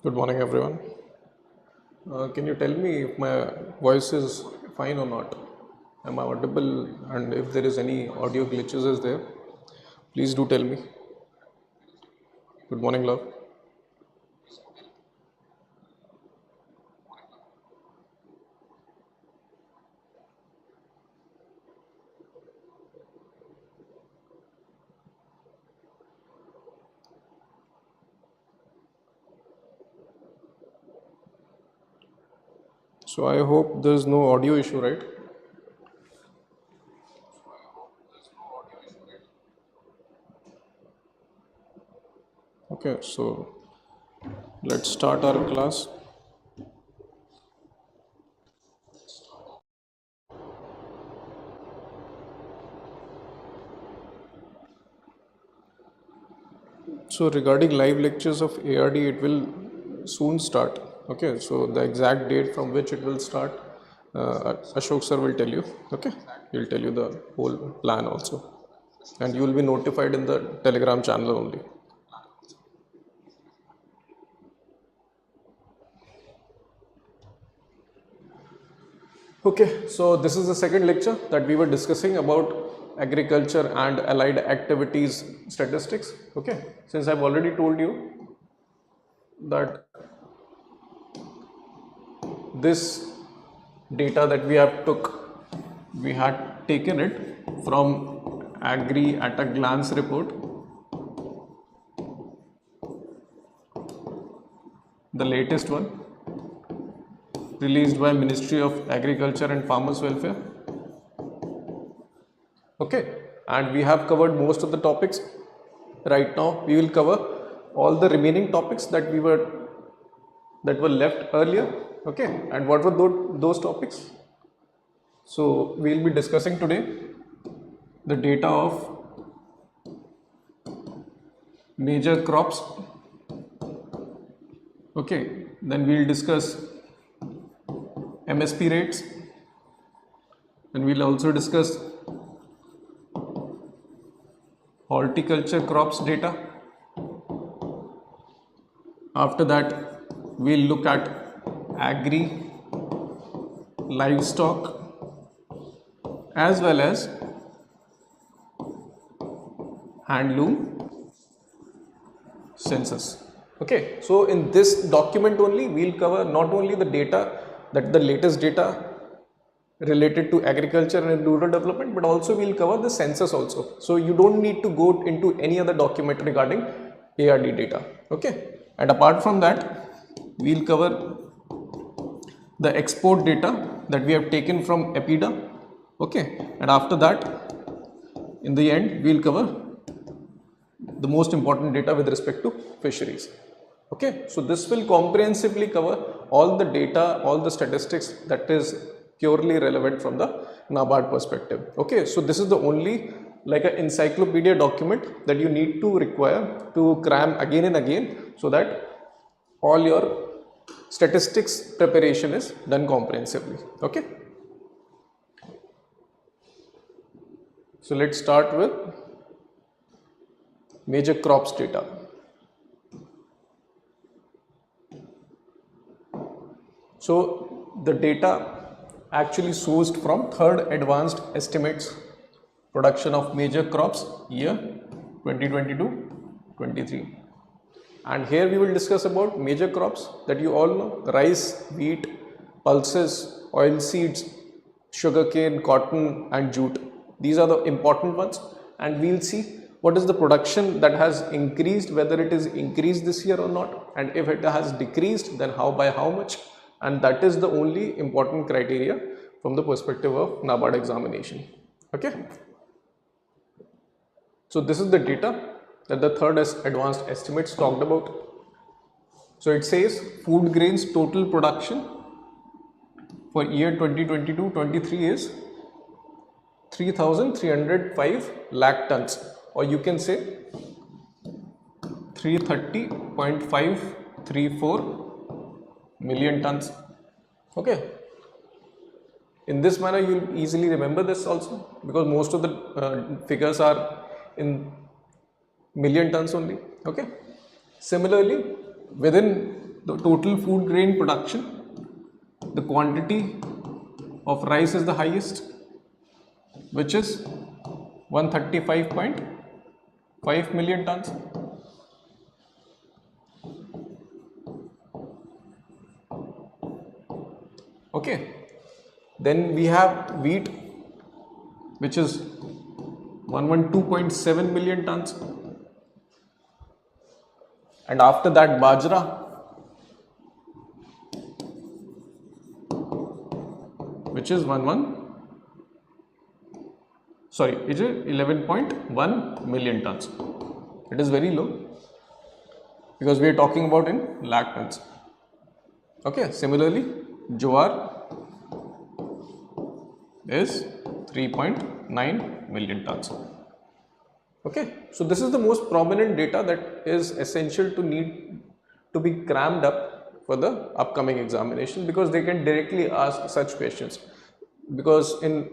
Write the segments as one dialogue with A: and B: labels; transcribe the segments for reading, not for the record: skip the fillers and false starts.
A: Good morning, everyone. Can you tell me if my voice is fine or not? Am I audible? And if there is any audio glitches is there, please do tell me. Good morning, love. So I hope there's no audio issue, right? Okay, so let's start our class. So regarding live lectures of ARD, it will soon start. Okay, so the exact date from which it will start, Ashok sir will tell you. Okay, he'll tell you the whole plan also, and you will be notified in the Telegram channel only. Okay, so this is the second lecture that we were discussing about agriculture and allied activities statistics. Okay, since I've already told you that this data that we had taken it from Agri at a Glance report, the latest one released by Ministry of Agriculture and Farmers Welfare. Okay, and we have covered most of the topics. Right now we will cover all the remaining topics that were left earlier. Okay, and what were those topics? So we will be discussing today the data of major crops. Okay, then we will discuss MSP rates, and we will also discuss horticulture crops data. After that, we will look at agri, livestock, as well as handloom census. Okay, so in this document only we will cover not only the data, that the latest data related to agriculture and rural development, but also we will cover the census also. So you don't need to go into any other document regarding ARD data. Okay, and apart from that, we will cover the export data that we have taken from EPIDA. Okay, and after that, in the end, we will cover the most important data with respect to fisheries. Okay, so this will comprehensively cover all the data, all the statistics that is purely relevant from the NABARD perspective. Okay, so this is the only like an encyclopedia document that you need to require to cram again and again, so that all your statistics preparation is done comprehensively. Okay, so let's start with major crops data. So the data actually sourced from third advanced estimates production of major crops year 2022-23, and here we will discuss about major crops that you all know: rice, wheat, pulses, oil seeds, sugarcane, cotton and jute. These are the important ones, and we will see what is the production that has increased, whether it is increased this year or not, and if it has decreased, then by how much. And that is the only important criteria from the perspective of NABARD examination. Okay, so this is the data that the third advanced estimates talked about. So it says food grains total production for year 2022-23 is 3,305 lakh tons, or you can say 330.534 million tons. Okay, in this manner you will easily remember this also, because most of the figures are in million tons only. Okay, similarly within the total food grain production, the quantity of rice is the highest, which is 135.5 million tons. Okay, then we have wheat, which is 112.7 million tons, and after that bajra, which is 11.1 million tons. It is very low because we are talking about in lakh tons. Okay, similarly jowar is 3.9 million tons. Okay, so this is the most prominent data that is essential to need to be crammed up for the upcoming examination, because they can directly ask such questions. Because in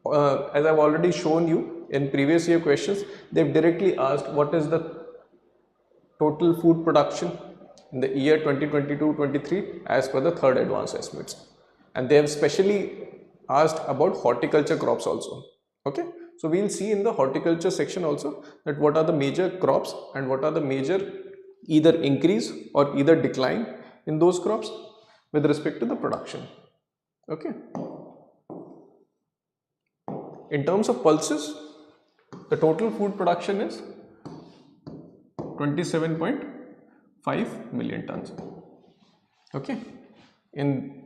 A: as I've already shown you in previous year questions, they've directly asked what is the total food production in the year 2022-23 as per the third advanced estimates, and they have specially asked about horticulture crops also. Okay, so we'll see in the horticulture section also that what are the major crops and what are the major either increase or either decline in those crops with respect to the production. Okay, in terms of pulses, the total food production is 27.5 million tons. Okay, in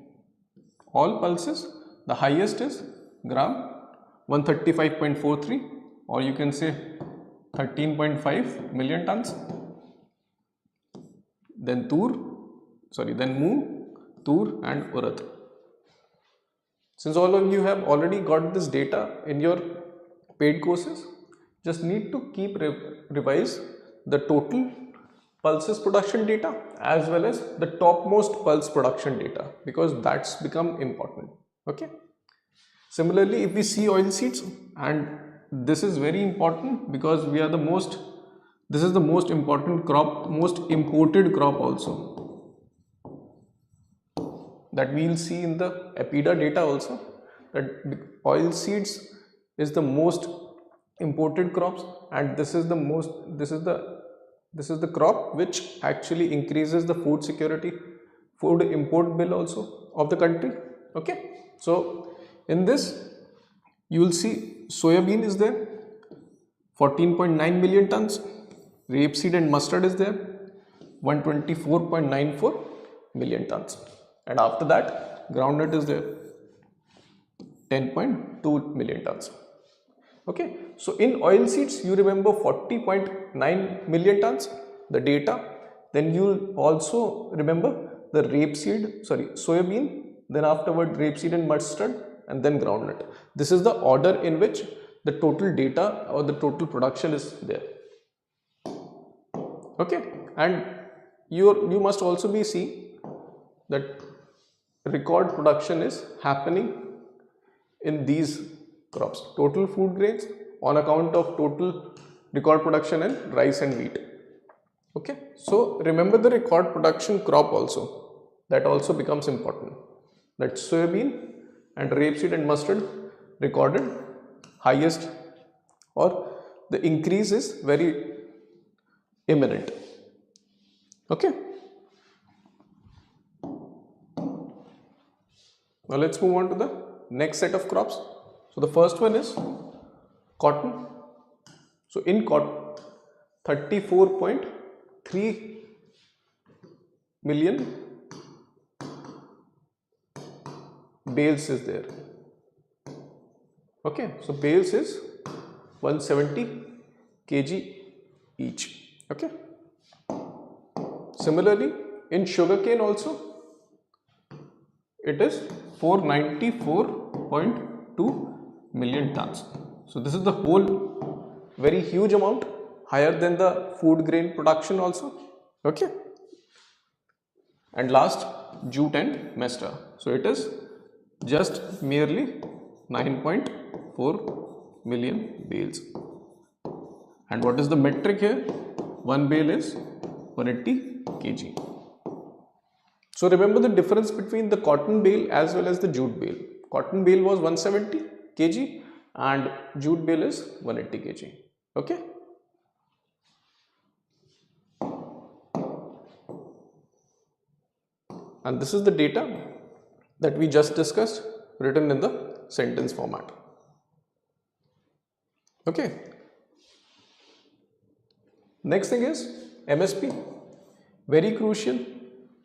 A: all pulses, the highest is gram 135.43, or you can say 13.5 million tons. Then moong, tur and urad. Since all of you have already got this data in your paid courses, just need to keep revise the total pulses production data as well as the topmost pulse production data, because that's become important. Okay. Similarly, if we see oilseeds, and this is very important because we are this is the most important crop, most imported crop also, that we will see in the APIDA data also, that oilseeds is the most imported crops, and this is the crop which actually increases the food security, food import bill also of the country. Okay, so in this you will see soybean is there 14.9 million tons, rapeseed and mustard is there 124.94 million tons, and after that groundnut is there 10.2 million tons. Okay, so in oilseeds you remember 40.9 million tons the data, then you also remember the soybean, then afterward rapeseed and mustard, and then groundnut. This is the order in which the total data or the total production is there. Okay, and you must also be seeing that record production is happening in these crops, total food grains on account of total record production in rice and wheat. Okay, so remember the record production crop also, that also becomes important, that soybean and rapeseed and mustard recorded highest, or the increase is very imminent. Okay, now let's move on to the next set of crops. So the first one is cotton. So in cotton 34.3 million bales is there. Okay, so bales is 170 kg each. Okay, similarly in sugarcane also it is 494.2 million tons. So this is the whole very huge amount, higher than the food grain production also. Okay, and last jute and mestra, so it is just merely 9.4 million bales. And what is the metric here? One bale is 180 kg. So remember the difference between the cotton bale as well as the jute bale. Cotton bale was 170 kg and jute bale is 180 kg. Okay. And this is the data that we just discussed written in the sentence format. Okay. Next thing is MSP. Very crucial.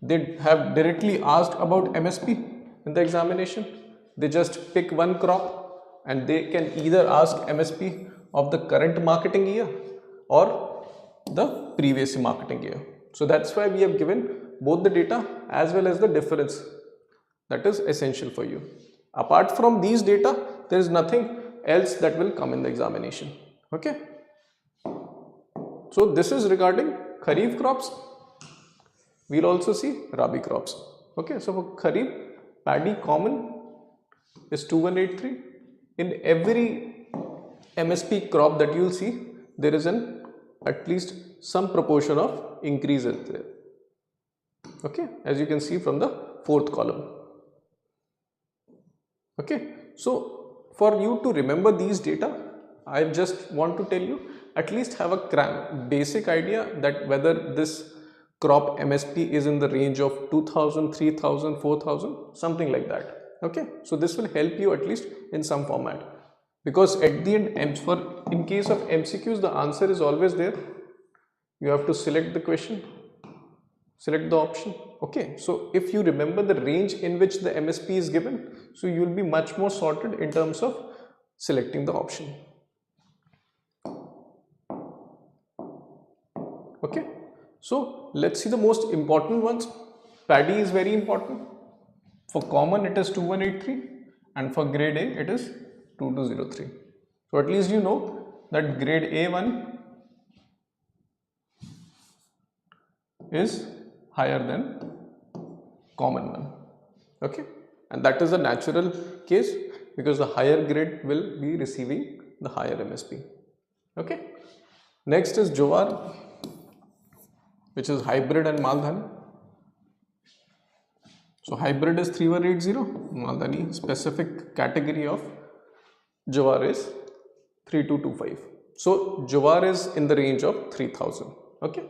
A: They have directly asked about MSP in the examination. They just pick one crop and they can either ask MSP of the current marketing year or the previous marketing year. So that's why we have given both the data as well as the difference. That is essential for you. Apart from these data, there is nothing else that will come in the examination. Okay. So this is regarding Kharif crops. We'll also see Rabi crops. Okay. So for Kharif, paddy common is 2183. In every MSP crop that you will see, there is at least some proportion of increase there. Okay, as you can see from the fourth column. Okay, so for you to remember these data, I just want to tell you, at least have a basic idea that whether this crop MSP is in the range of 2000, 3000, 4000, something like that. Okay, so this will help you at least in some format, because at the end, in case of MCQs, the answer is always there. You have to select the question, select the option. Okay, so if you remember the range in which the MSP is given, so you will be much more sorted in terms of selecting the option. Okay, so let's see the most important ones. Paddy is very important. For common it is 2183 and for grade A it is 2203. So at least you know that grade A1 is higher than common one. Okay, and that is a natural case because the higher grade will be receiving the higher MSP. Okay, next is Jowar, which is hybrid and Maldhani. So hybrid is 3180, Maldhani specific category of Jowar is 3225. So Jowar is in the range of 3000. Okay.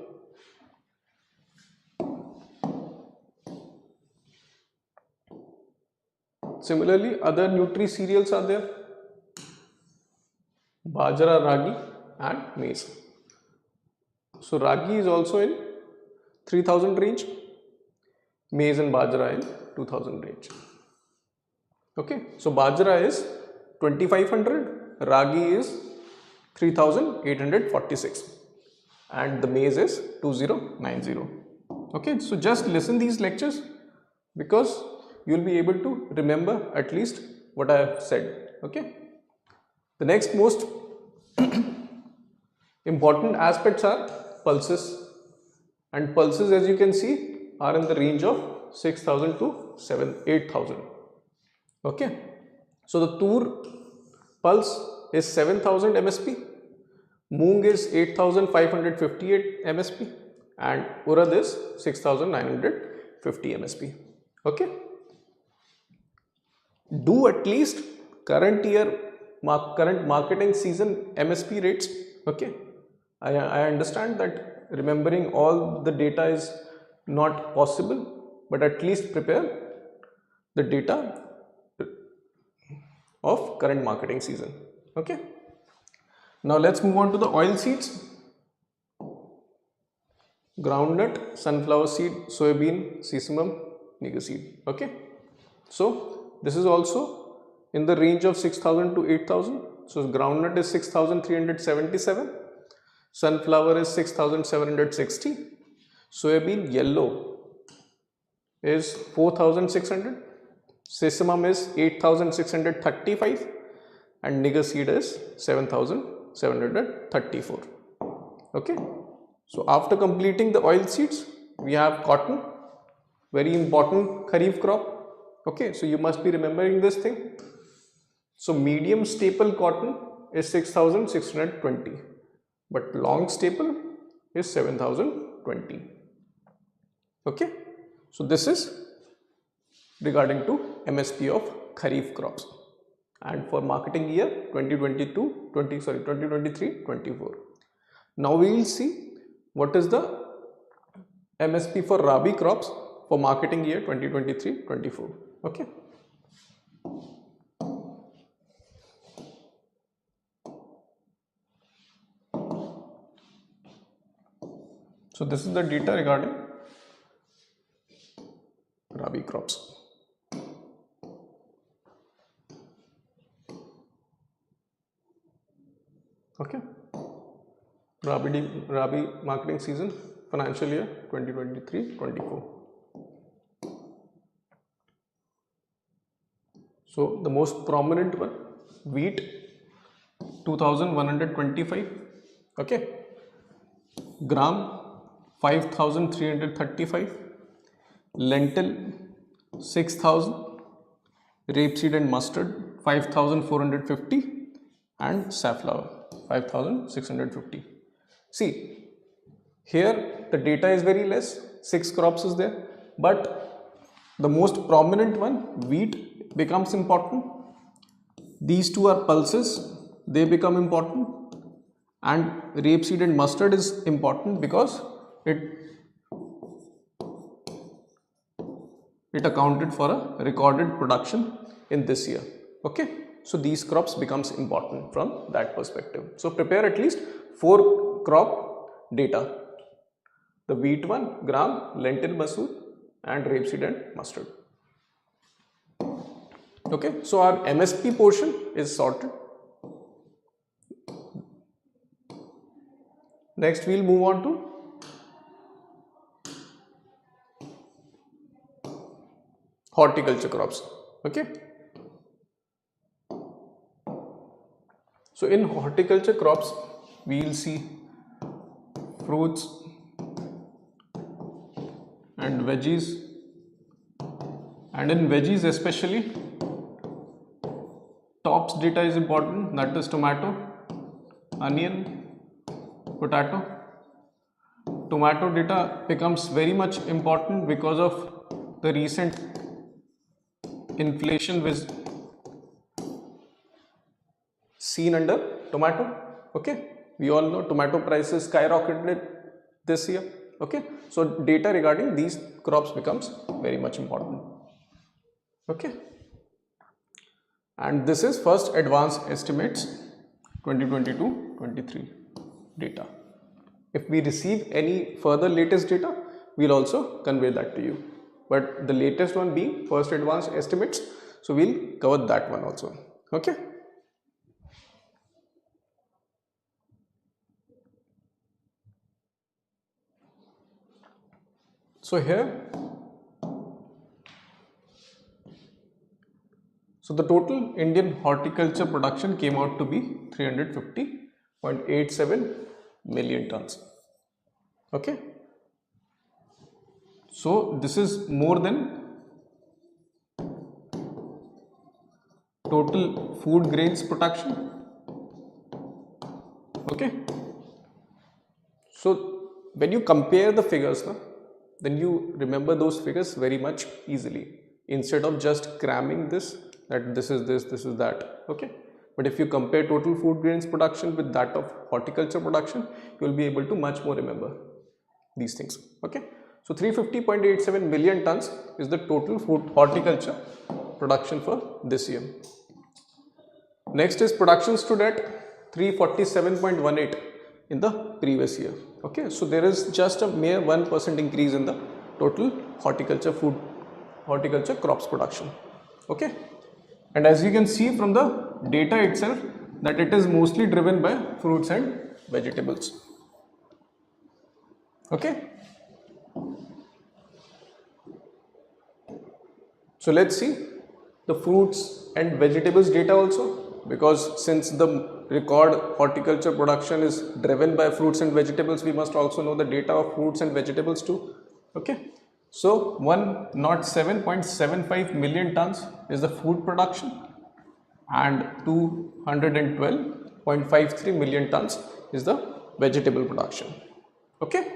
A: Similarly, other nutri cereals are there: Bajra, Ragi and maize. So Ragi is also in 3000 range, maize and Bajra in 2000 range. Okay, so Bajra is 2500, Ragi is 3846 and the maize is 2090. Okay, so just listen these lectures because you will be able to remember at least what I have said. Okay, the next most important aspects are pulses, and pulses, as you can see, are in the range of 6000 to 8000. Okay, so the Tur pulse is 7000 MSP, Moong is 8558 MSP and Urad is 6950 MSP. Okay, do at least current marketing season MSP rates. Okay, I understand that remembering all the data is not possible, but at least prepare the data of current marketing season. Okay, now let's move on to the oil seeds: groundnut, sunflower seed, soybean, sesame, nigger seed. Okay, so this is also in the range of 6000 to 8000. So groundnut is 6377, sunflower is 6760, soybean yellow is 4600, sesame is 8635 and nigger seed is 7734. Okay, so after completing the oil seeds, we have cotton, very important kharif crop. Okay, so you must be remembering this thing. So medium staple cotton is 6620, but long staple is 7020. Okay, So this is regarding to MSP of Kharif crops and for marketing year 2023-24. Now we will see what is the MSP for Rabi crops for marketing year 2023-24. Okay. So this is the data regarding Rabi crops. Okay. Rabi marketing season financial year 2023-24. So the most prominent one, wheat 2125, okay, gram 5335, lentil 6000, rapeseed and mustard 5450, and safflower 5650. See, here the data is very less, 6 crops is there, but the most prominent one, wheat, becomes important. These two are pulses, they become important, and rapeseed and mustard is important because it accounted for a recorded production in this year. Okay, so these crops becomes important from that perspective. So prepare at least 4 crop data: the wheat one, gram, lentil, masoor, and rapeseed and mustard. Okay, so our MSP portion is sorted. Next we will move on to horticulture crops. Okay, so in horticulture crops we will see fruits and veggies, and in veggies especially tops data is important, that is tomato, onion, potato. Tomato data becomes very much important because of the recent inflation which seen under tomato. Okay, we all know tomato prices skyrocketed this year. Okay, so data regarding these crops becomes very much important. Okay, and this is first advanced estimates 2022-23 data. If we receive any further latest data, we will also convey that to you, but the latest one being first advanced estimates, so we will cover that one also. Okay. So here, so the total Indian horticulture production came out to be 350.87 million tons. Okay, so this is more than total food grains production. Okay, so when you compare the figures, then you remember those figures very much easily, instead of just cramming this, that this is this, this is that. Okay, but if you compare total food grains production with that of horticulture production, you will be able to much more remember these things. Okay, so 350.87 million tons is the total food horticulture production for this year. Next is production stood at 347.18 in the previous year. Okay, so there is just a mere 1% increase in the total horticulture crops production. Okay, and as you can see from the data itself that it is mostly driven by fruits and vegetables. Okay, so let's see the fruits and vegetables data also, because since the record horticulture production is driven by fruits and vegetables, we must also know the data of fruits and vegetables too. Okay, so 107.75 million tons is the food production and 212.53 million tons is the vegetable production. Okay,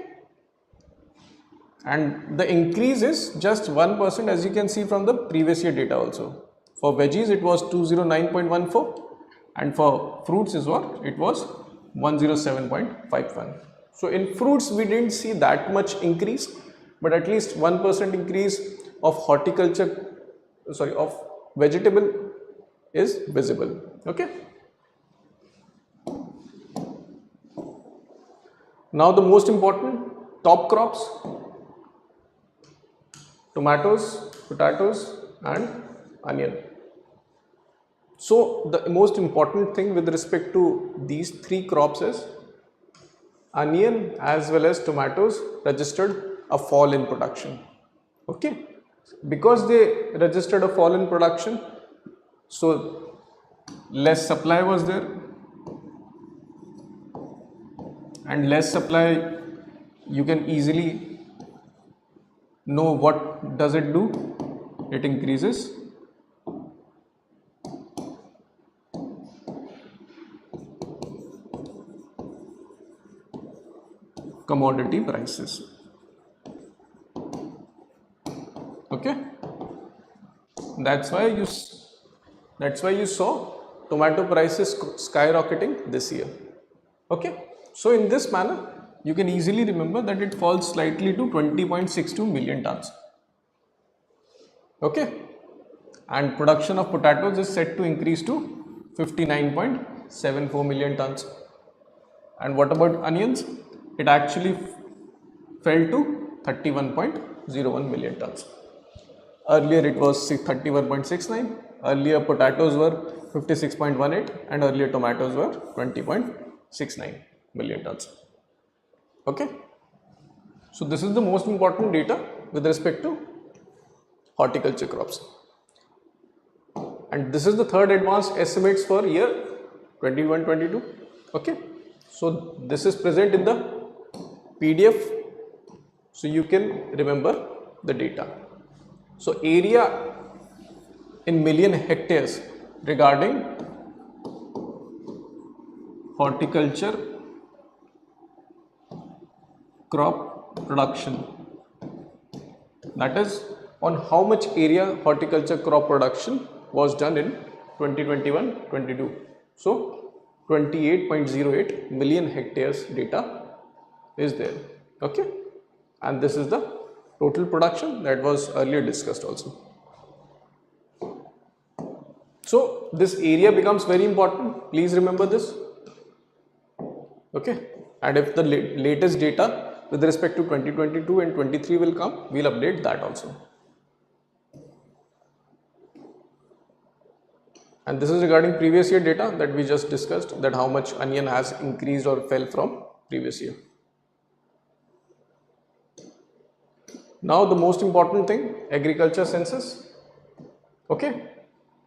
A: and the increase is just 1%, as you can see from the previous year data also. For veggies it was 209.14 and for fruits is what? It was 107.51. So in fruits we didn't see that much increase, but at least 1% increase of of vegetable is visible. Okay. Now the most important top crops: tomatoes, potatoes and onion. So the most important thing with respect to these three crops is onion as well as tomatoes registered a fall in production. Okay, because they registered a fall in production, so less supply was there, and less supply, you can easily know what does it do. It increases commodity prices. Okay, that's why you saw tomato prices skyrocketing this year. Okay, so in this manner you can easily remember that it falls slightly to 20.62 million tons. Okay, and production of potatoes is set to increase to 59.74 million tons. And what about onions? It actually fell to 31.01 million tons. Earlier it was 31.69. Earlier potatoes were 56.18 and earlier tomatoes were 20.69 million tons. Okay, so this is the most important data with respect to horticulture crops, and this is the third advanced estimates for year 21-22. Okay, so this is present in the PDF, so you can remember the data. So area in million hectares regarding horticulture crop production, that is on how much area horticulture crop production was done in 2021-22. So 28.08 million hectares data is there. Okay, and this is the total production that was earlier discussed also. So this area becomes very important, please remember this. Okay, and if the latest data with respect to 2022 and 23 will come, we'll update that also. And this is regarding previous year data that we just discussed, that how much onion has increased or fell from previous year. Now the most important thing, agriculture census. Okay,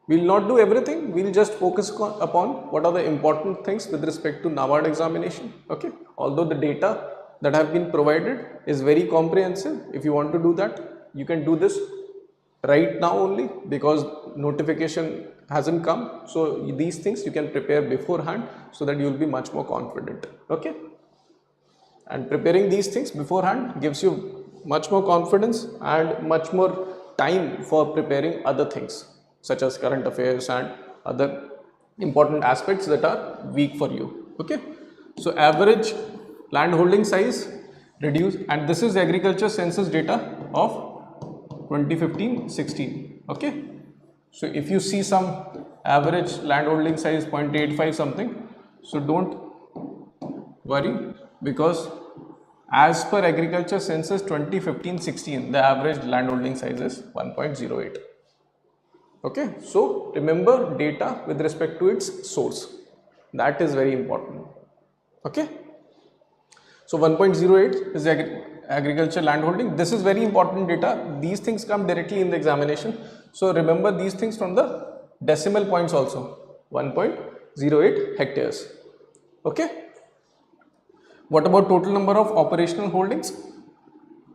A: we will not do everything, we will just focus upon what are the important things with respect to NABARD examination. Okay, although the data that have been provided is very comprehensive, if you want to do that, you can do this right now only because notification hasn't come. So these things you can prepare beforehand so that you will be much more confident. Okay, and preparing these things beforehand gives you much more confidence and much more time for preparing other things such as current affairs and other important aspects that are weak for you. Okay, so average land holding size reduced, and this is agriculture census data of 2015-16. Okay, so if you see some average land holding size 0.85 something, so don't worry, because as per agriculture census 2015-16, the average land holding size is 1.08. Okay, so remember data with respect to its source, that is very important. Okay, so 1.08 is agriculture land holding. This is very important data. These things come directly in the examination, so remember these things from the decimal points also. 1.08 hectares. Okay, what about total number of operational holdings?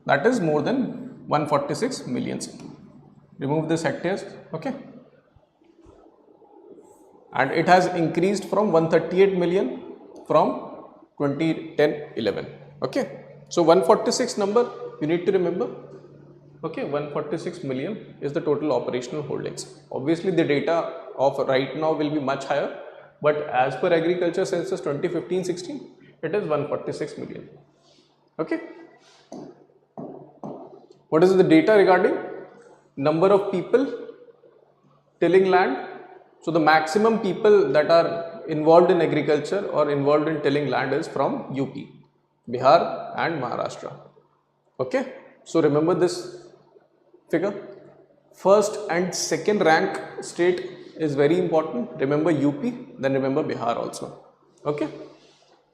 A: That is more than 146 millions. Remove this hectares. Okay, and it has increased from 138 million from 2010-11. Okay, so 146 number you need to remember, okay, 146 million is the total operational holdings. Obviously the data of right now will be much higher, but as per agriculture census 2015-16, it is 146 million. Okay. What is the data regarding number of people tilling land? So the maximum people that are involved in agriculture or involved in tilling land is from UP, Bihar and Maharashtra. Okay. So remember this figure. First and second rank state is very important. Remember UP, then remember Bihar also. Okay.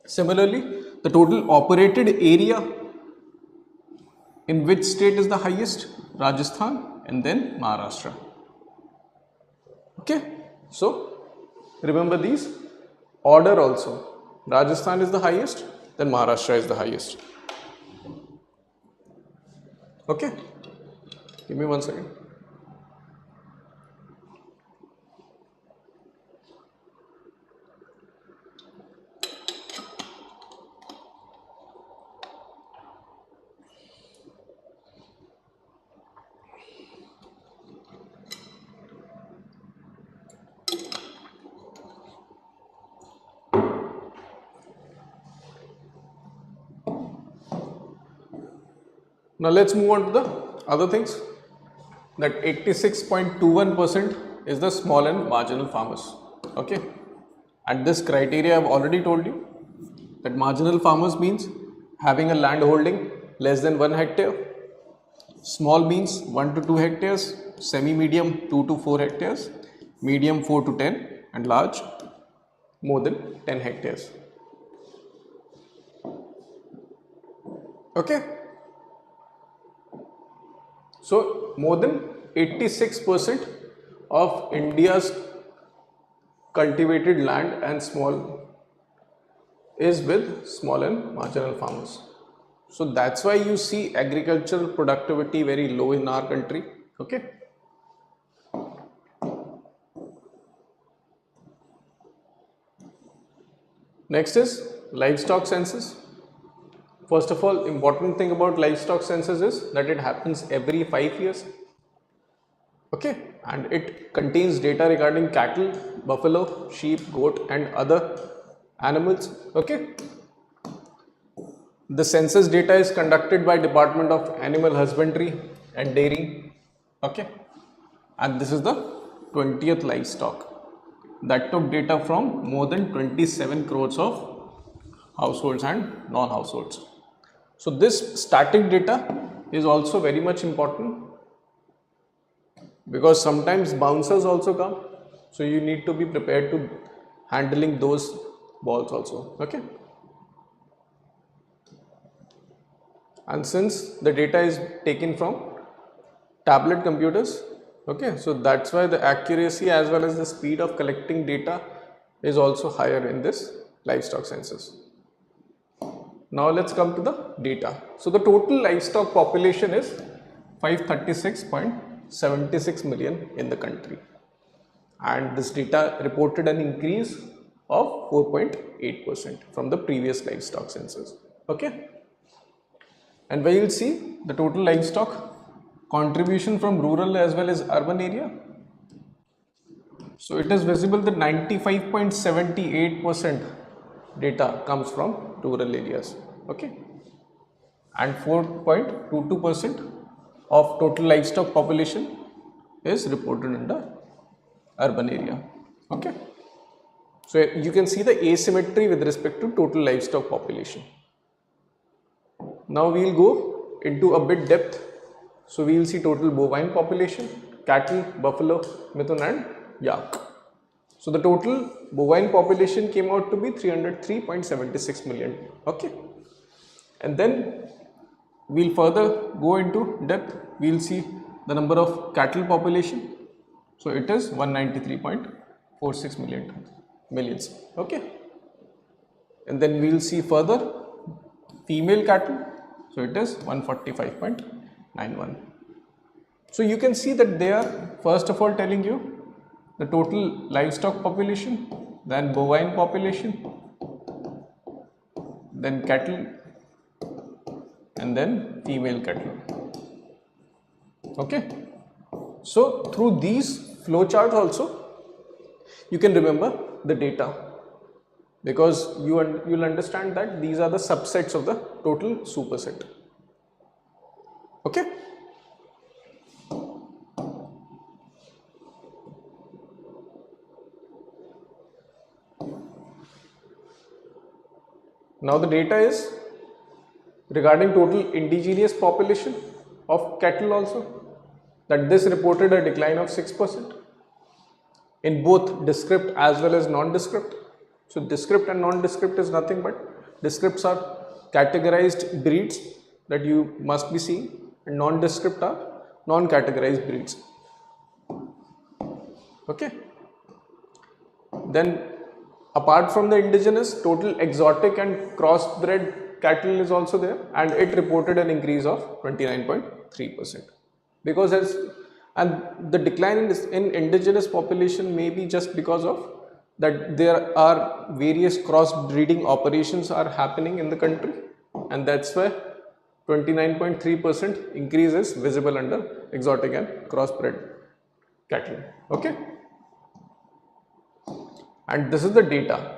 A: Similarly, the total operated area in which state is the highest? Rajasthan and then Maharashtra. Okay. So remember these order also. Rajasthan is the highest, then Maharashtra is the highest. Okay. Give me 1 second. Now let's move on to the other things. That 86.21% is the small and marginal farmers. Okay, and this criteria I have already told you that marginal farmers means having a land holding less than 1 hectare, small means 1 to 2 hectares, semi-medium 2 to 4 hectares, medium 4 to 10, and large more than 10 hectares. Okay. So more than 86% of India's cultivated land and small is with small and marginal farmers. So that's why you see agricultural productivity very low in our country. Okay. Next is livestock census. First of all, important thing about livestock census is that it happens every 5 years. Okay, and it contains data regarding cattle, buffalo, sheep, goat and other animals. Okay. The census data is conducted by Department of Animal Husbandry and Dairy. Okay, and this is the 20th livestock that took data from more than 27 crores of households and non-households. So this static data is also very much important because sometimes bouncers also come. So you need to be prepared to handling those balls also. Okay. And since the data is taken from tablet computers, okay, so that's why the accuracy as well as the speed of collecting data is also higher in this livestock census. Now let's come to the data. So the total livestock population is 536.76 million in the country, and this data reported an increase of 4.8% from the previous livestock census. Okay, and where you'll see the total livestock contribution from rural as well as urban area. So it is visible that 95.78% data comes from rural areas. Okay, and 4.22% of total livestock population is reported in the urban area. Okay, so you can see the asymmetry with respect to total livestock population. Now we will go into a bit depth. So we will see total bovine population, cattle, buffalo, mithun and yak. So the total bovine population came out to be 303.76 million. Okay, and then we'll further go into depth. We'll see the number of cattle population. So it is 193.46 millions. Okay, and then we'll see further female cattle. So it is 145.91. So you can see that they are first of all telling you the total livestock population, then bovine population, then cattle and then female cattle. Okay. So through these flowcharts also you can remember the data, because you'll understand that these are the subsets of the total superset. Okay. Now the data is regarding total indigenous population of cattle also, that this reported a decline of 6% in both descript as well as non-descript. So descript and non-descript is nothing but descripts are categorized breeds that you must be seeing, and non-descript are non-categorized breeds. Okay. Then apart from the indigenous, total exotic and crossbred cattle is also there, and it reported an increase of 29.3%. Because and the decline in indigenous population may be just because of that there are various crossbreeding operations are happening in the country, and that's why 29.3% increase is visible under exotic and crossbred cattle. Okay. And this is the data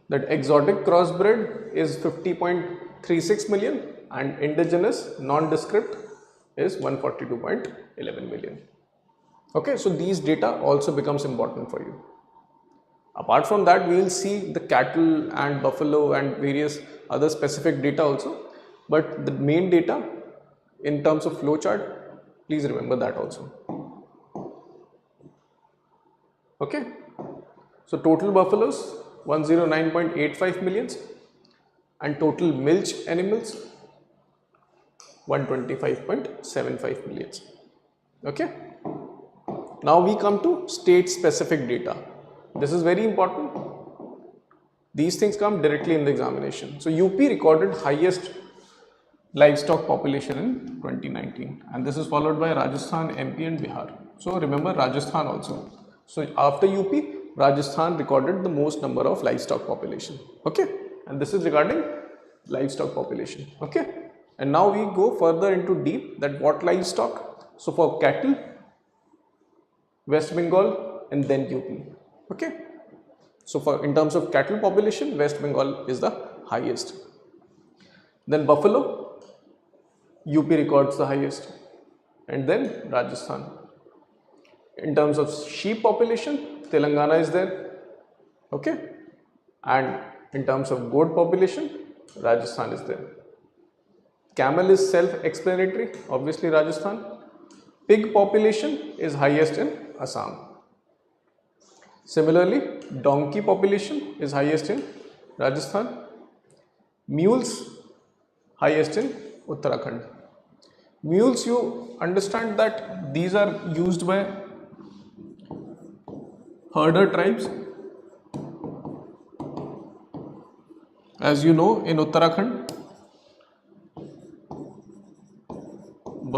A: that exotic crossbred is 50.36 million and indigenous non-descript is 142.11 million. Okay, so these data also becomes important for you. Apart from that, we will see the cattle and buffalo and various other specific data also, but the main data in terms of flowchart, please remember that also. Okay, so total buffaloes 109.85 millions and total milch animals 125.75 millions. Okay, now we come to state specific data. This is very important. These things come directly in the examination. So UP recorded highest livestock population in 2019, and this is followed by Rajasthan, MP and Bihar. So remember Rajasthan also. So after UP, Rajasthan recorded the most number of livestock population. Okay, and this is regarding livestock population. Okay, and now we go further into deep that what livestock. So for cattle, West Bengal and then UP. Okay, so for in terms of cattle population, West Bengal is the highest. Then buffalo, UP records the highest, and then Rajasthan. In terms of sheep population, Telangana is there. Okay, and in terms of goat population, Rajasthan is there. Camel is self-explanatory, obviously Rajasthan. Pig population is highest in Assam. Similarly, donkey population is highest in Rajasthan. Mules highest in Uttarakhand. Mules, you understand that these are used by herder tribes. As you know, in Uttarakhand,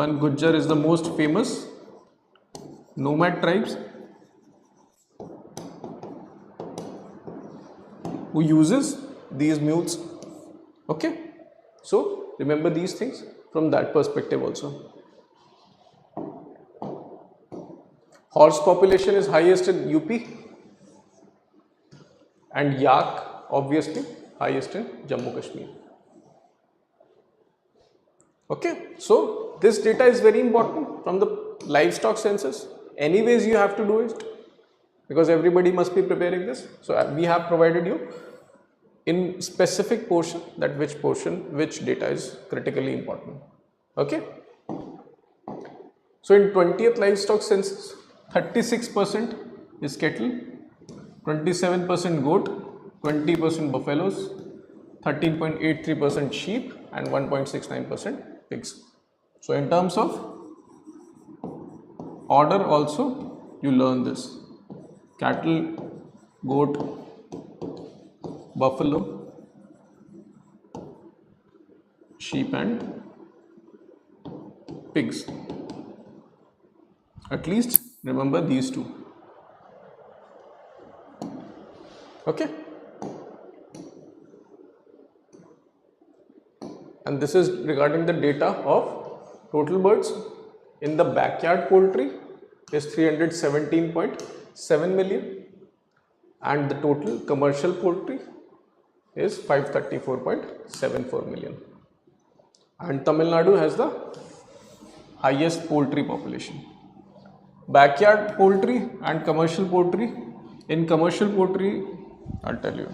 A: one Gujjar is the most famous nomad tribes who uses these mules. Okay, so remember these things from that perspective also. Horse population is highest in UP, and yak obviously highest in Jammu Kashmir. Okay, so this data is very important from the livestock census. Anyways, you have to do it because everybody must be preparing this. So we have provided you in specific portion that which data is critically important. Okay, so in 20th livestock census, 36% is cattle, 27% goat, 20% buffaloes, 13.83% sheep and 1.69% pigs. So in terms of order also you learn this: cattle, goat, buffalo, sheep and pigs. At least remember these two. Okay. and this is regarding the data of total birds. In the backyard poultry is 317.7 million, and the total commercial poultry is 534.74 million. And Tamil Nadu has the highest poultry population. Backyard poultry and commercial poultry. In commercial poultry, I'll tell you.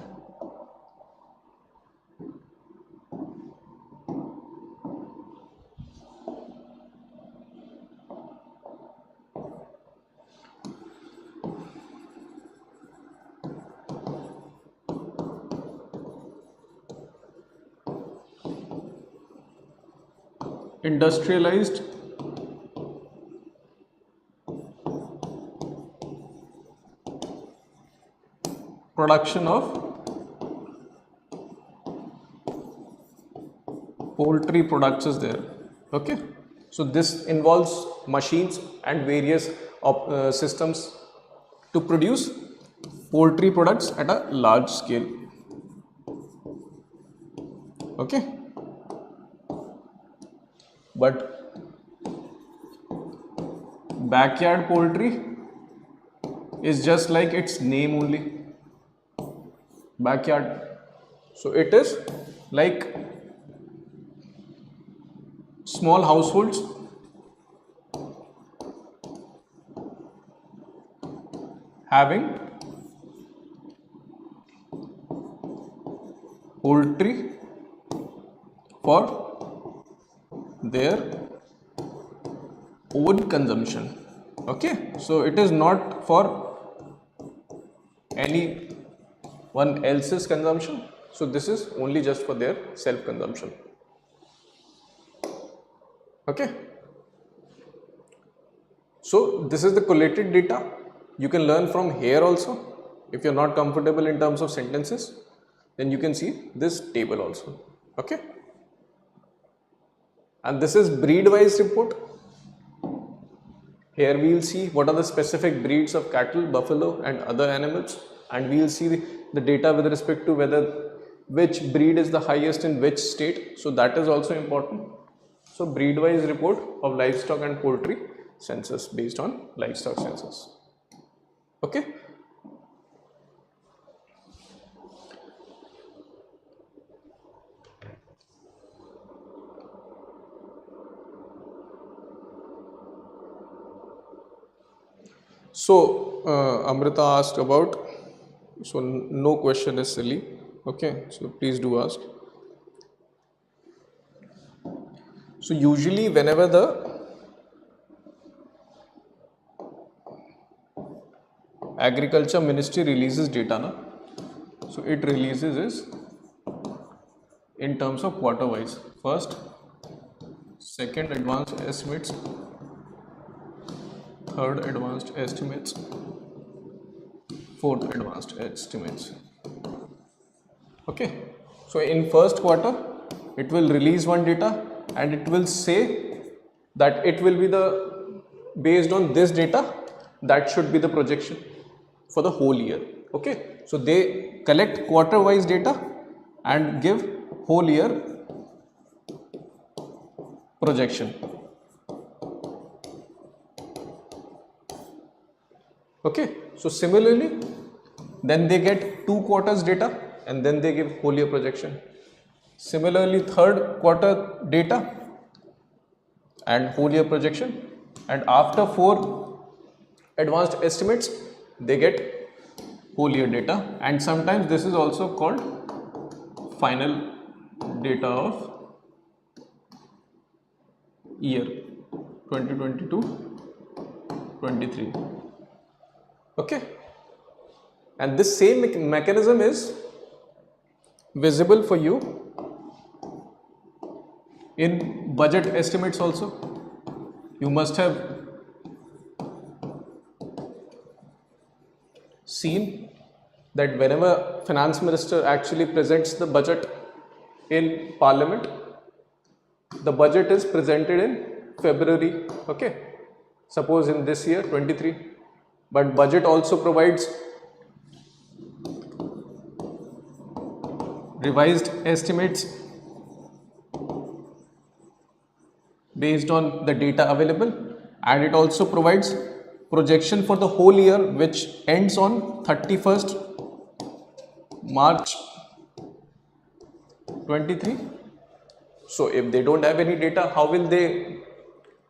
A: Industrialized production of poultry products is there. Okay, so this involves machines and various systems to produce poultry products at a large scale. Okay, but backyard poultry is just like its name only, backyard. So it is like small households having poultry for their own consumption. Okay, so it is not for anyone else's consumption. So this is only just for their self consumption. Okay, so this is the collated data. You can learn from here also. If you're not comfortable in terms of sentences, then you can see this table also. Okay, and this is breed wise report. Here we will see what are the specific breeds of cattle, buffalo and other animals, and we will see the data with respect to which breed is the highest in which state. So that is also important. So breed wise report of livestock and poultry census based on livestock census. Okay. So Amrita asked about, so no question is silly. Okay, so please do ask. So usually whenever the Agriculture Ministry releases data, so it releases is in terms of quarter wise. First, second advanced estimates, third advanced estimates, fourth advanced estimates. Okay, so in first quarter it will release one data and it will say that it will be based on this data, that should be the projection for the whole year. Okay, so they collect quarter wise data and give whole year projection. Okay, so similarly then they get 2 quarters data and then they give whole year projection. Similarly third quarter data and whole year projection, and after 4 advanced estimates they get whole year data, and sometimes this is also called final data of year 2022-23. Okay, and this same mechanism is visible for you in budget estimates also. You must have seen that whenever finance minister actually presents the budget in parliament, the budget is presented in February. Okay, suppose in this year 23, but budget also provides revised estimates based on the data available, and it also provides projection for the whole year which ends on 31st March 23. So if they don't have any data, how will they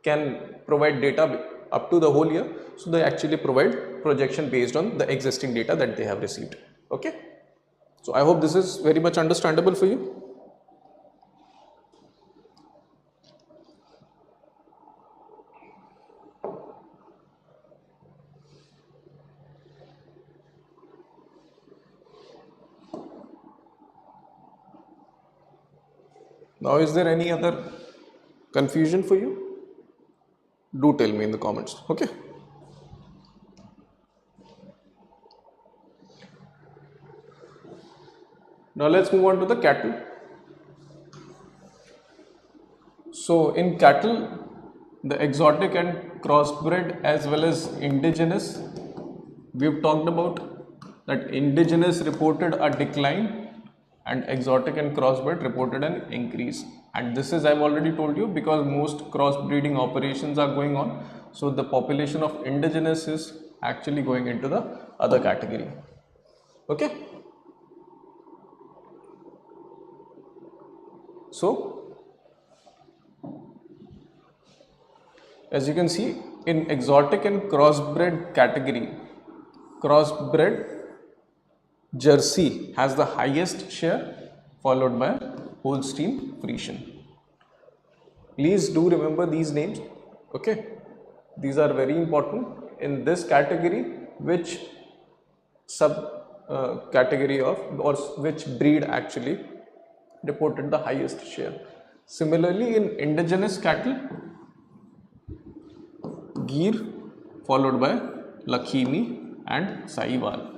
A: can provide data up to the whole year? So they actually provide projection based on the existing data that they have received. Okay. So I hope this is very much understandable for you. Now, is there any other confusion for you? Do tell me in the comments. Okay. Now let's move on to the cattle. So in cattle, the exotic and crossbred as well as indigenous, we've talked about that indigenous reported a decline and exotic and crossbred reported an increase. And this is, I've already told you, because most crossbreeding operations are going on. So the population of indigenous is actually going into the other category. Okay. So as you can see, in exotic and crossbred category, crossbred Jersey has the highest share, followed by Holstein Friesian. Please do remember these names. Okay, these are very important in this category. Which sub category of or which breed actually reported the highest share? Similarly, in indigenous cattle, Gir followed by Lakhimi and Sahiwal.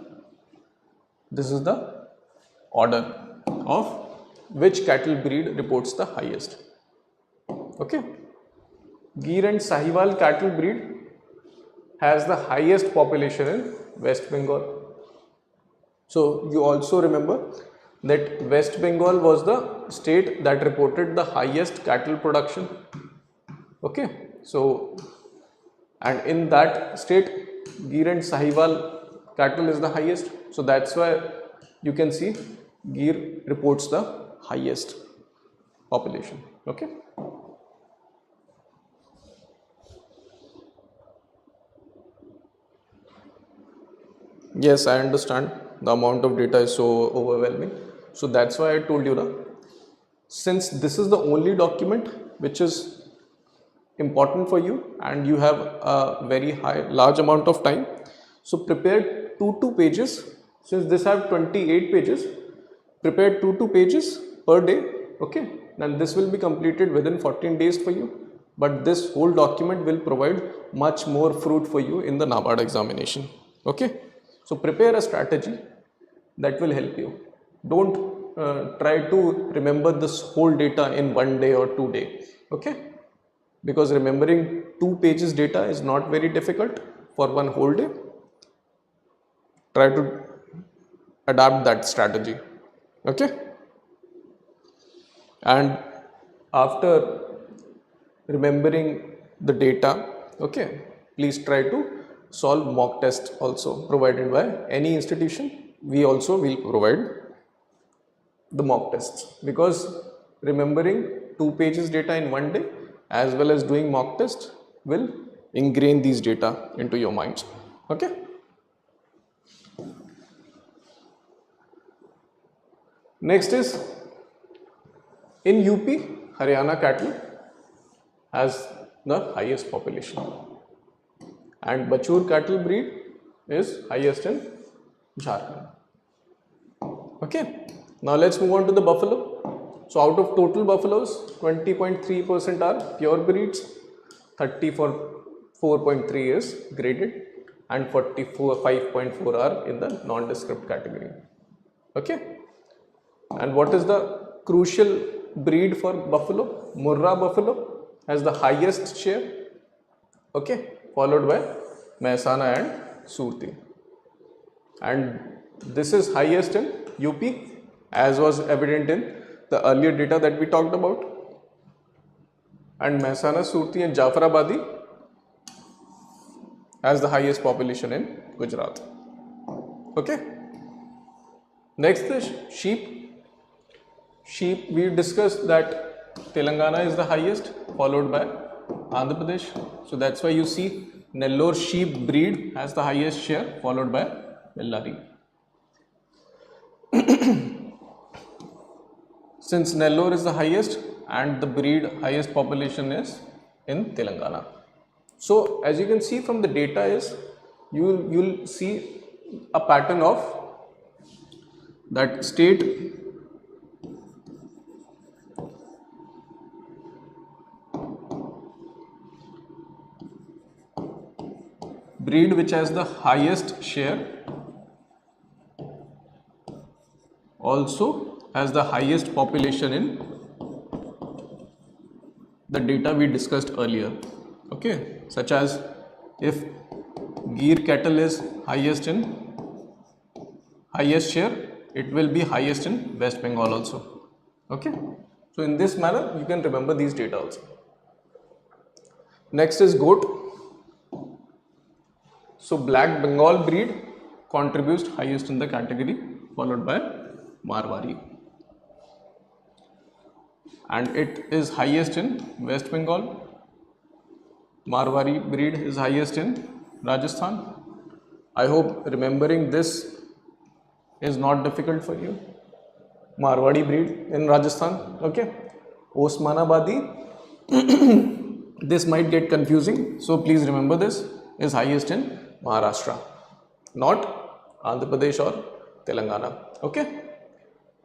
A: This is the order of which cattle breed reports the highest. Okay. Gir and Sahiwal cattle breed has the highest population in West Bengal. So you also remember that West Bengal was the state that reported the highest cattle production. Okay. So, and in that state, Gir and Sahiwal cattle is the highest. So that's why you can see Gir reports the highest population. Okay. Yes, I understand the amount of data is so overwhelming. So that's why I told you that since this is the only document which is important for you and you have a very large amount of time, so prepare 2 pages. Since this have 28 pages, prepare 2 pages per day. Okay, and this will be completed within 14 days for you, but this whole document will provide much more fruit for you in the NABARD examination. Okay, so prepare a strategy that will help you. Don't try to remember this whole data in 1 day or 2 days. Okay, because remembering 2 pages data is not very difficult for 1 whole day. Try to adapt that strategy. Okay, and after remembering the data, okay, please try to solve mock test also provided by any institution. We also will provide the mock tests, because remembering 2 pages data in 1 day as well as doing mock test will ingrain these data into your minds. Okay. Next is in UP, Haryana cattle has the highest population, and Bachur cattle breed is highest in Jharkhand. Okay, now let's move on to the buffalo. So out of total buffaloes, 20.3% are pure breeds, 34.3 is graded, and 5.4 are in the nondescript category. Okay. And what is the crucial breed for buffalo? Murrah buffalo has the highest share. Okay, followed by Mehsana and Surti. And this is highest in UP, as was evident in the earlier data that we talked about. and Mehsana, Surti and Jafarabadi has the highest population in Gujarat. Okay. Next is sheep. Sheep, we discussed that Telangana is the highest, followed by Andhra Pradesh. So that's why you see Nellore sheep breed has the highest share, followed by Bellary. Since Nellore is the highest and the breed highest population is in Telangana. So as you can see from the data is, you'll see a pattern of that state breed which has the highest share also has the highest population in the data we discussed earlier. Okay, such as if Gir cattle is highest share, it will be highest in West Bengal also. Okay, so in this manner you can remember these data also. Next is goat. So Black Bengal breed contributes highest in the category, followed by Marwari, and it is highest in West Bengal. Marwari breed is highest in Rajasthan. I hope remembering this is not difficult for you. Marwari breed in Rajasthan. Okay. Osmanabadi, this might get confusing, so please remember this is highest in Maharashtra, not Andhra Pradesh or Telangana. Okay.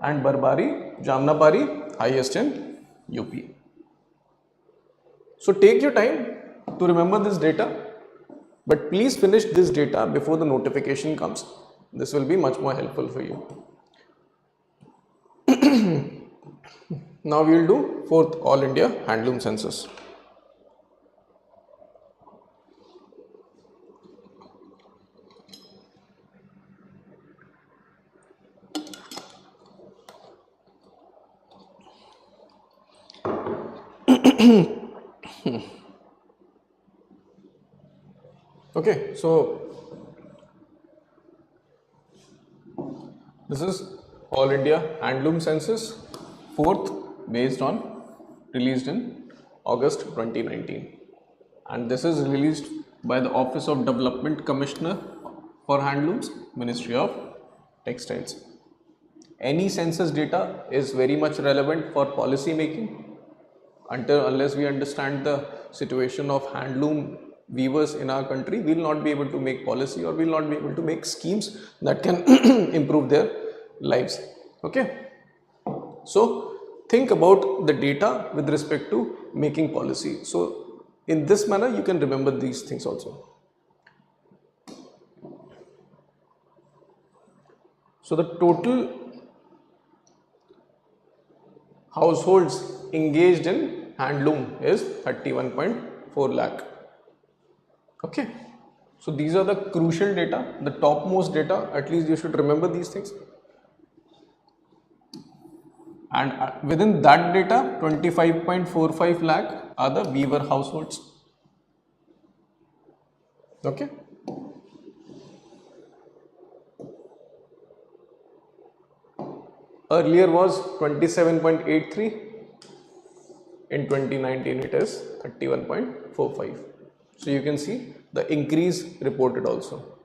A: And Barbari, Jamnapari, highest in UP. So take your time to remember this data, but please finish this data before the notification comes. This will be much more helpful for you. Now we will do 4th All India Handloom Census. Okay, so this is All India Handloom Census 4th, based on released in August 2019, and this is released by the Office of Development Commissioner for Handlooms, Ministry of Textiles. Any census data is very much relevant for policy making. Unless we understand the situation of handloom weavers in our country, we will not be able to make policy, or we will not be able to make schemes that can improve their lives. Okay, so think about the data with respect to making policy. So in this manner you can remember these things also. So the total households engaged in handloom is 31.4 lakh. Okay, so these are the crucial data, the topmost data. At least you should remember these things. And within that data, 25.45 lakh are the weaver households. Okay. Earlier was 27.83. In 2019 it is 31.45. So you can see the increase reported also.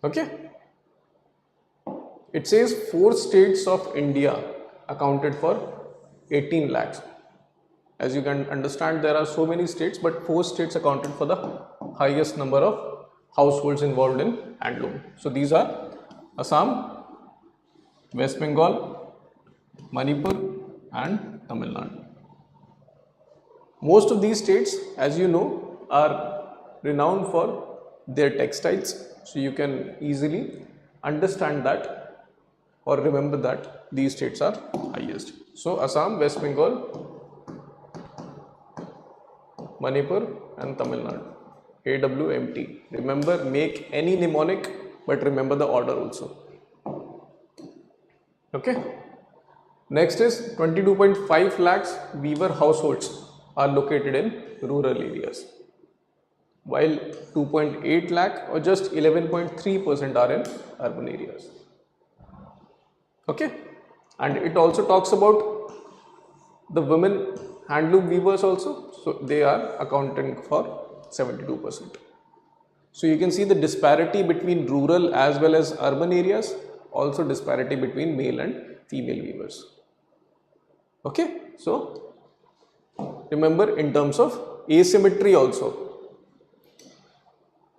A: Okay. It says 4 states of India accounted for 18 lakhs. As you can understand, there are so many states, but 4 states accounted for the highest number of households involved in handloom. So these are Assam, West Bengal, Manipur and Tamil Nadu. Most of these states, as you know, are renowned for their textiles. So you can easily understand that or remember that these states are highest. So Assam, West Bengal, Manipur and Tamil Nadu. AWMT. Remember, make any mnemonic, but remember the order also. Okay. Next is 22.5 lakhs weaver households. are located in rural areas, while 2.8 lakh or just 11.3% are in urban areas. Okay, and it also talks about the women handloom weavers also, so they are accounting for 72%. So you can see the disparity between rural as well as urban areas, also disparity between male and female weavers. Okay, so remember, in terms of asymmetry also,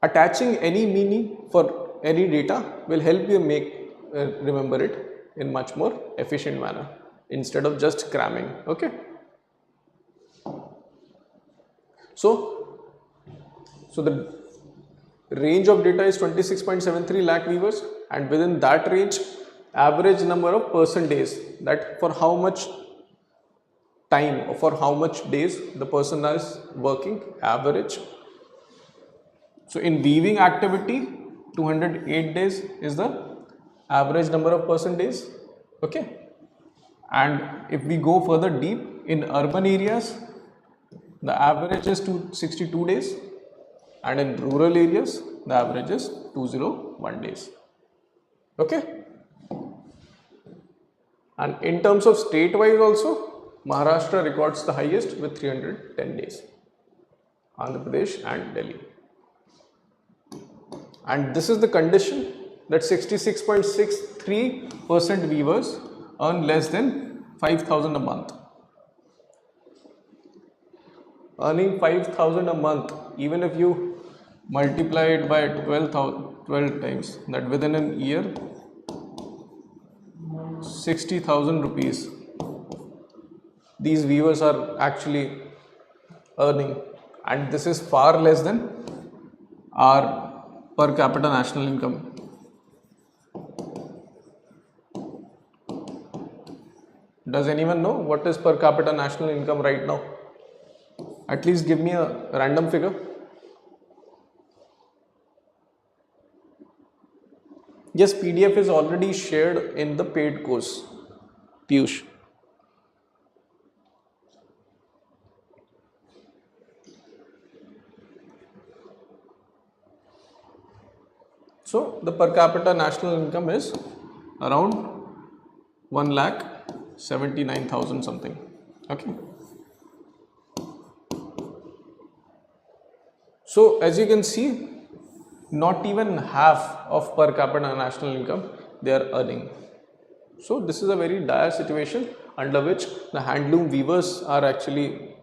A: attaching any meaning for any data will help you make remember it in much more efficient manner instead of just cramming. Okay, so the range of data is 26.73 lakh weavers, and within that range, average number of person days, that for how much time or for how much days the person is working, average. So in weaving activity, 208 days is the average number of person days. Okay, and if we go further deep, in urban areas the average is 262 days, and in rural areas the average is 201 days. Okay, and in terms of state wise also, Maharashtra records the highest with 310 days, Andhra Pradesh and Delhi. And this is the condition that 66.63% weavers earn less than 5,000 a month. Earning 5,000 a month, even if you multiply it by 12 times, that within an year 60,000 rupees these weavers are actually earning, and this is far less than our per capita national income. Does anyone know what is per capita national income right now? At least give me a random figure. Yes, PDF is already shared in the paid course, Piyush. So the per capita national income is around 1,79,000 something. Okay. So as you can see, not even half of per capita national income they are earning. So this is a very dire situation under which the handloom weavers are actually.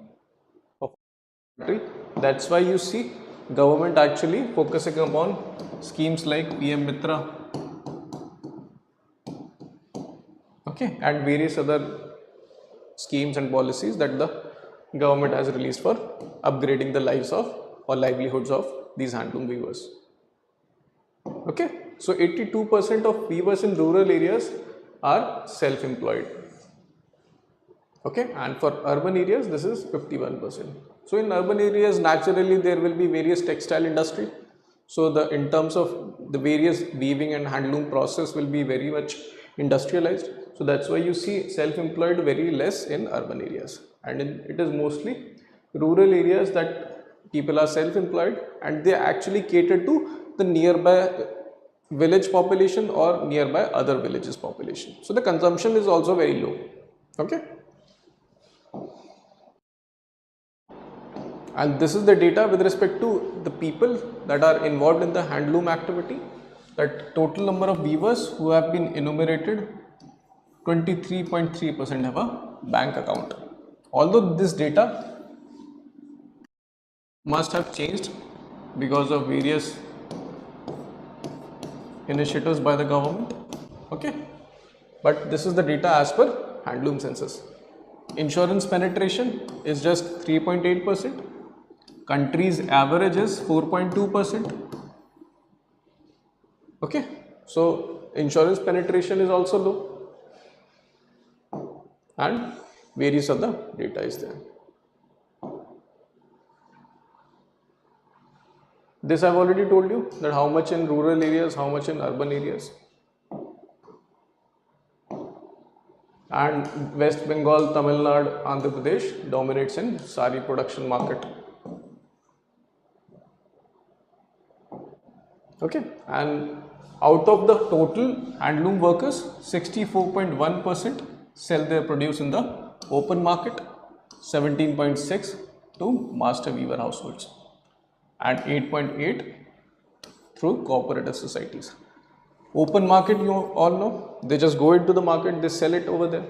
A: That's why you see government actually focusing upon schemes like PM Mitra, okay, and various other schemes and policies that the government has released for upgrading the lives of or livelihoods of these handloom weavers. Okay, so 82% of weavers in rural areas are self-employed. Okay, and for urban areas this is 51%. So in urban areas naturally there will be various textile industry. So in terms of the various weaving and handloom process will be very much industrialized. So that's why you see self-employed very less in urban areas, and it is mostly rural areas that people are self-employed, and they actually cater to the nearby village population or nearby other villages population. So the consumption is also very low. Okay. And this is the data with respect to the people that are involved in the handloom activity. That total number of weavers who have been enumerated, 23.3% have a bank account. Although this data must have changed because of various initiatives by the government. Okay, but this is the data as per handloom census. Insurance penetration is just 3.8%. Country's average is 4.2%. Okay, so insurance penetration is also low, and various other data is there. This I've already told you, that how much in rural areas, how much in urban areas. and West Bengal, Tamil Nadu, Andhra Pradesh dominates in sari production market. Okay, and out of the total handloom workers, 64.1% sell their produce in the open market, 17.6 to master weaver households, and 8.8 through cooperative societies. Open market, you all know, they just go into the market, they sell it over there.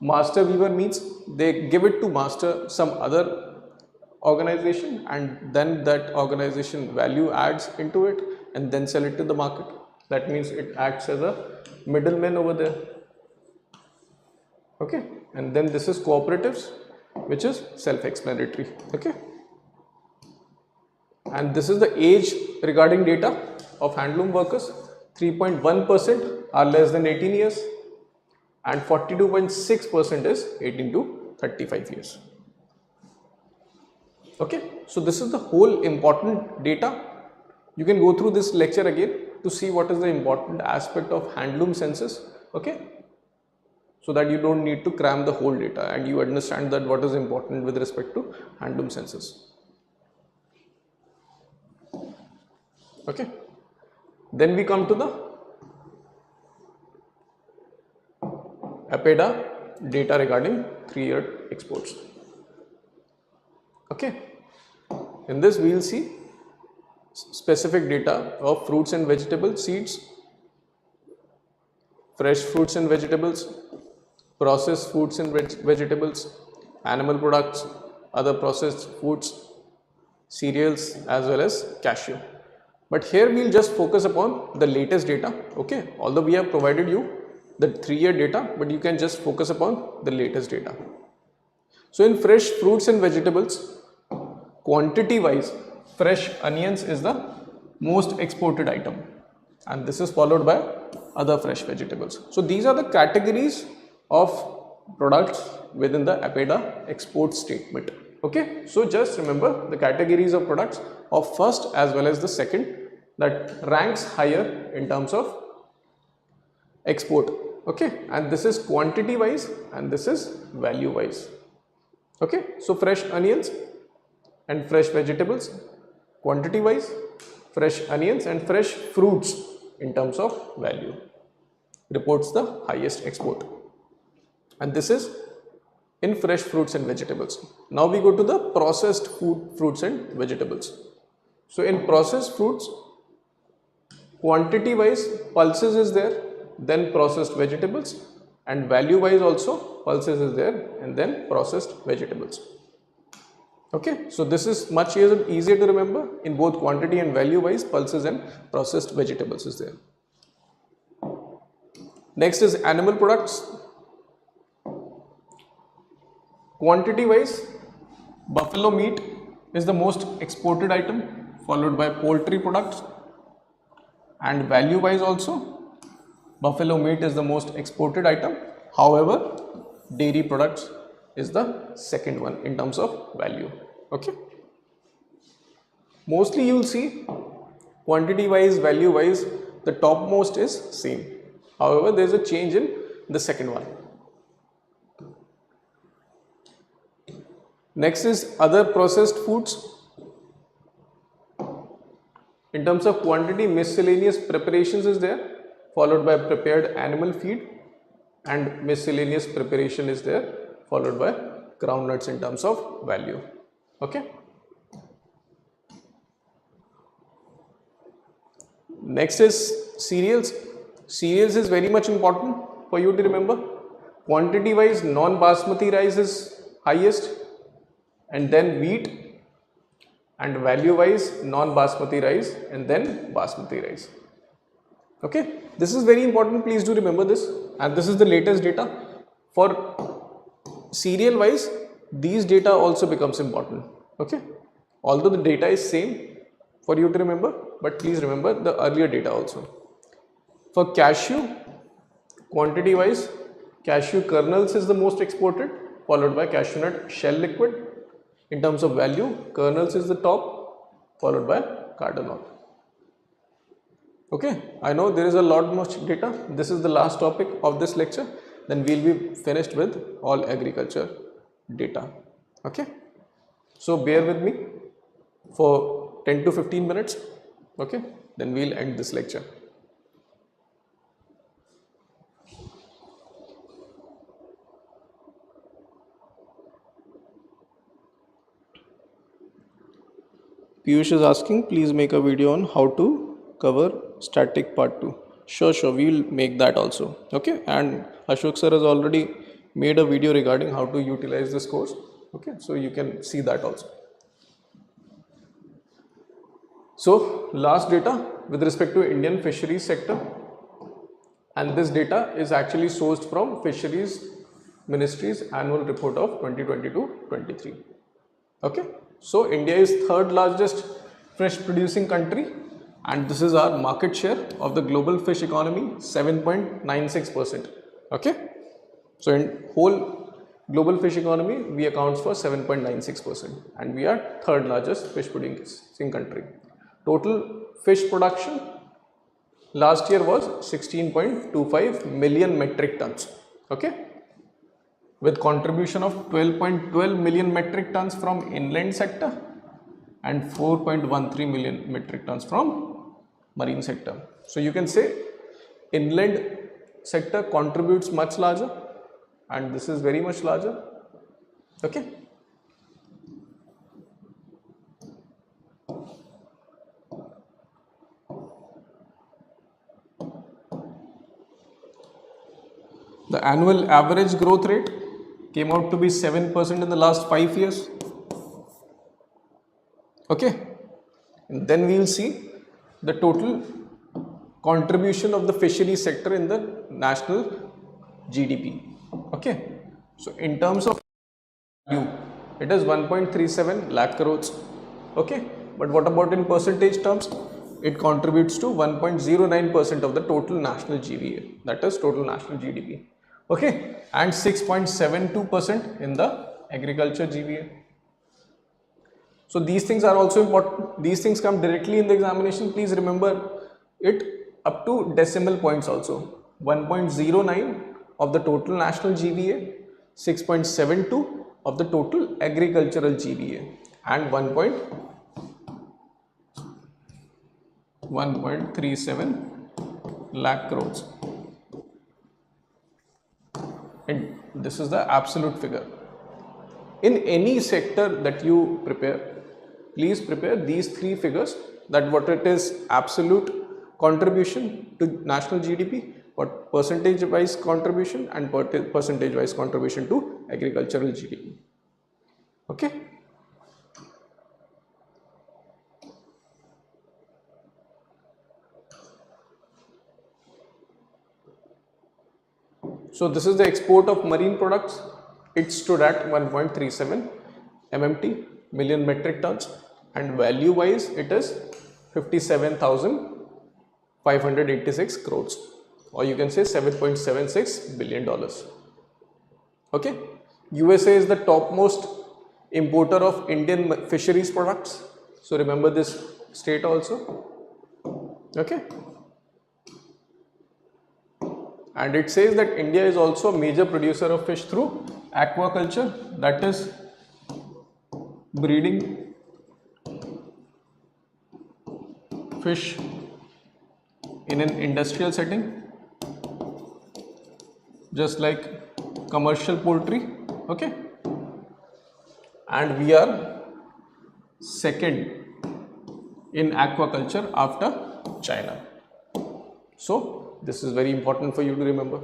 A: Master weaver means they give it to master some other organization, and then that organization value adds into it and then sell it to the market. That means it acts as a middleman over there. Okay, and then this is cooperatives, which is self-explanatory. Okay, and this is the age regarding data of handloom workers. 3.1% are less than 18 years and 42.6% is 18 to 35 years. Okay, so this is the whole important data. You can go through this lecture again to see what is the important aspect of handloom census. Okay, so that you don't need to cram the whole data and you understand that what is important with respect to handloom census. Okay, then we come to the APEDA data regarding 3-year exports. Okay, in this we will see specific data of fruits and vegetables, seeds, fresh fruits and vegetables, processed fruits and vegetables, animal products, other processed foods, cereals as well as cashew. But here we will just focus upon the latest data. Okay, although we have provided you the 3-year data, but you can just focus upon the latest data. So in fresh fruits and vegetables, quantity wise, fresh onions is the most exported item, and this is followed by other fresh vegetables. So these are the categories of products within the APEDA export statement. Okay, so just remember the categories of products of first as well as the second that ranks higher in terms of export. Okay, and this is quantity wise and this is value wise. Okay, so fresh onions and fresh vegetables quantity wise, fresh onions and fresh fruits in terms of value reports the highest export, and this is in fresh fruits and vegetables. Now we go to the processed fruits and vegetables. So in processed fruits, quantity wise pulses is there, then processed vegetables, and value wise also pulses is there and then processed vegetables. Okay, so this is much easier to remember. In both quantity and value wise, pulses and processed vegetables is there. Next is animal products. Quantity wise, buffalo meat is the most exported item, followed by poultry products, and value wise also buffalo meat is the most exported item. However, dairy products is the second one in terms of value. Okay, mostly you will see quantity wise, value wise, the topmost is same. However, there is a change in the second one. Next is other processed foods. In terms of quantity, miscellaneous preparations is there, followed by prepared animal feed, and miscellaneous preparation is there, followed by groundnuts in terms of value. Okay. Next is cereals. Cereals is very much important for you to remember. Quantity wise, non-basmati rice is highest, and then wheat, and value wise non-basmati rice and then basmati rice. Okay, this is very important, please do remember this, and this is the latest data. For cereal wise, these data also becomes important. Okay, although the data is same for you to remember, but please remember the earlier data also. For cashew, quantity wise, cashew kernels is the most exported, followed by cashew nut shell liquid. In terms of value, kernels is the top, followed by cardamom. Okay, I know there is a lot much data. This is the last topic of this lecture. then we'll be finished with all agriculture data. Okay, so bear with me for 10 to 15 minutes. Okay, then we'll end this lecture. Piyush is asking, please make a video on how to cover static part 2. Sure, we will make that also. Okay, and Ashok sir has already made a video regarding how to utilize this course. Okay, so you can see that also. So last data with respect to Indian fisheries sector, and this data is actually sourced from Fisheries Ministry's annual report of 2022-23. Okay, so India is third largest fish producing country, and this is our market share of the global fish economy, 7.96%. Okay, so in whole global fish economy we accounts for 7.96%, and we are third largest fish producing country. Total fish production last year was 16.25 million metric tons. Okay, with contribution of 12.12 million metric tons from inland sector and 4.13 million metric tons from marine sector. So you can say inland sector contributes much larger, and this is very much larger. Okay, the annual average growth rate came out to be 7% in the last 5 years. Okay, and then we will see the total contribution of the fishery sector in the national GDP. Okay, so in terms of value, it is 1.37 lakh crores. Okay, but what about in percentage terms? It contributes to 1.09% of the total national GVA, that is total national GDP. Okay, and 6.72% in the agriculture GVA. So these things are also important. These things come directly in the examination. Please remember it up to decimal points also. 1.09 of the total national GVA, 6.72 of the total agricultural GVA, and 1.37 lakh crores. And this is the absolute figure. In any sector that you prepare, please prepare these three figures, that what it is absolute contribution to national GDP, what percentage wise contribution, and percentage wise contribution to agricultural GDP. Okay. So this is the export of marine products. It stood at 1.37 MMT, million metric tons, and value wise it is 57,586 crores, or you can say $7.76 billion. Okay, USA is the topmost importer of Indian fisheries products, so remember this state also. Okay, and it says that India is also a major producer of fish through aquaculture, that is breeding fish in an industrial setting, just like commercial poultry. Okay, and we are second in aquaculture after China. So this is very important for you to remember.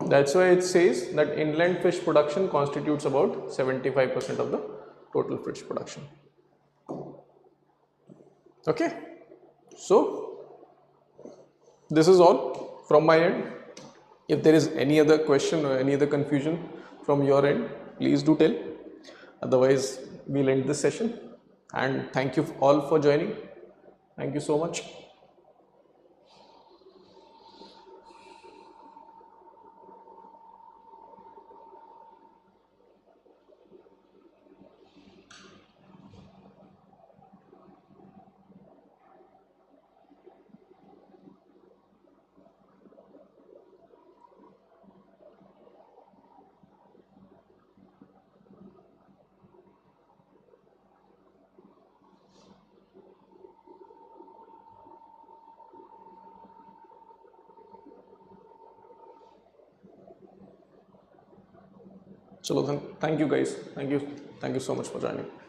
A: That's why it says that inland fish production constitutes about 75% of the total fish production. Okay, so this is all from my end. If there is any other question or any other confusion from your end, please do tell. Otherwise, we'll end this session. And thank you all for joining. Thank you so much. Chalo then, thank you guys. Thank you so much for joining.